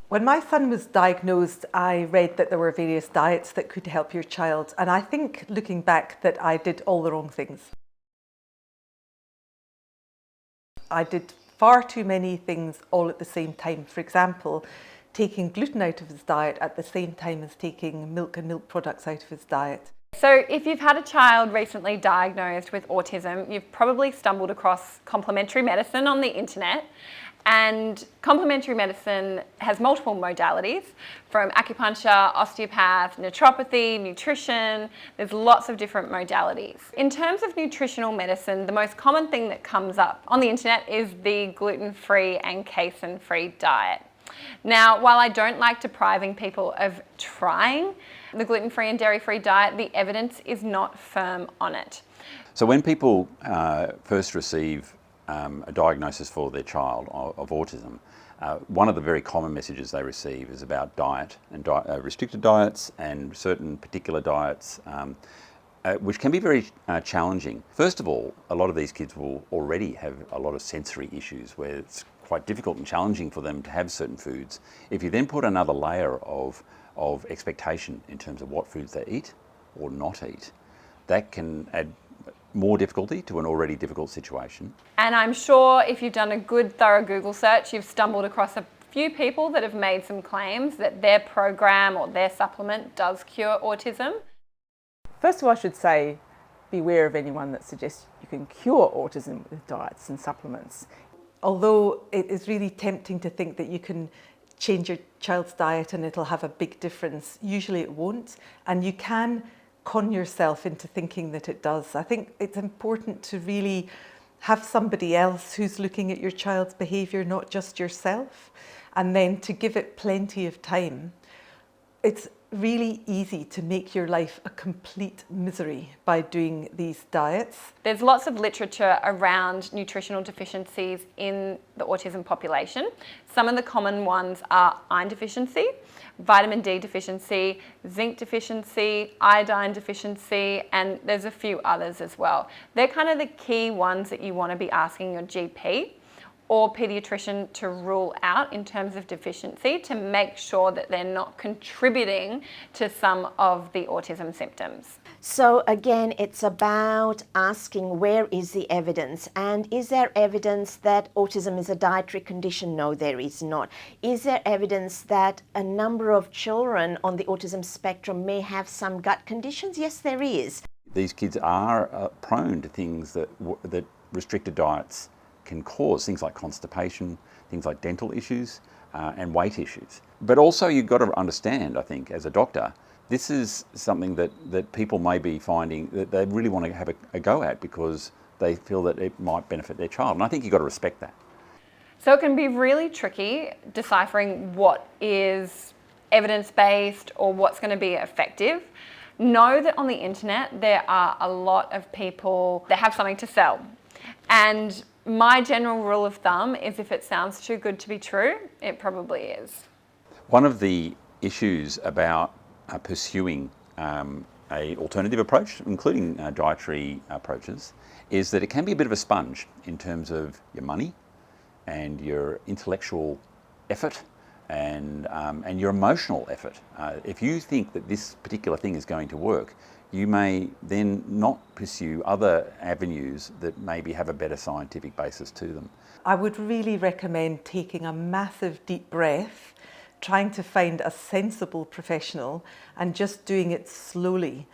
When my son was diagnosed, I read that there were various diets that could help your child, and I think, looking back, that I did all the wrong things. I did far too many things all at the same time. For example, taking gluten out of his diet at the same time as taking milk and milk products out of his diet. So if you've had a child recently diagnosed with autism, you've probably stumbled across complementary medicine on the internet. And complementary medicine has multiple modalities, from acupuncture, osteopath, naturopathy, nutrition. There's lots of different modalities. In terms of nutritional medicine, the most common thing that comes up on the internet is the gluten-free and casein-free diet. Now, while I don't like depriving people of trying the gluten-free and dairy-free diet, the evidence is not firm on it. So when people first receive a diagnosis for their child of autism, one of the very common messages they receive is about diet and restricted diets and certain particular diets, which can be very challenging. First of all, a lot of these kids will already have a lot of sensory issues where it's quite difficult and challenging for them to have certain foods. If you then put another layer of expectation in terms of what foods they eat or not eat, that can add more difficulty to an already difficult situation. And I'm sure if you've done a good thorough Google search, you've stumbled across a few people that have made some claims that their program or their supplement does cure autism. First of all, I should say, beware of anyone that suggests you can cure autism with diets and supplements. Although it is really tempting to think that you can change your child's diet and it'll have a big difference, usually it won't, and you can con yourself into thinking that it does. I think it's important to really have somebody else who's looking at your child's behaviour, not just yourself, and then to give it plenty of time. It's really easy to make your life a complete misery by doing these diets. There's lots of literature around nutritional deficiencies in the autism population. Some of the common ones are iron deficiency, vitamin D deficiency, zinc deficiency, iodine deficiency, and there's a few others as well. They're kind of the key ones that you want to be asking your GP or paediatrician to rule out in terms of deficiency, to make sure that they're not contributing to some of the autism symptoms. So again, it's about asking, where is the evidence? And is there evidence that autism is a dietary condition? No, there is not. Is there evidence that a number of children on the autism spectrum may have some gut conditions? Yes, there is. These kids are prone to things that restricted diets can cause, things like constipation, things like dental issues, and weight issues. But also you've got to understand, I think, as a doctor, this is something that people may be finding that they really want to have a go at because they feel that it might benefit their child. And I think you've got to respect that. So it can be really tricky deciphering what is evidence-based or what's going to be effective. Know that on the internet there are a lot of people that have something to sell. And my general rule of thumb is if it sounds too good to be true, it probably is. One of the issues about pursuing an alternative approach, including dietary approaches, is that it can be a bit of a sponge in terms of your money and your intellectual effort and your emotional effort. If you think that this particular thing is going to work, you may then not pursue other avenues that maybe have a better scientific basis to them. I would really recommend taking a massive deep breath, trying to find a sensible professional and just doing it slowly,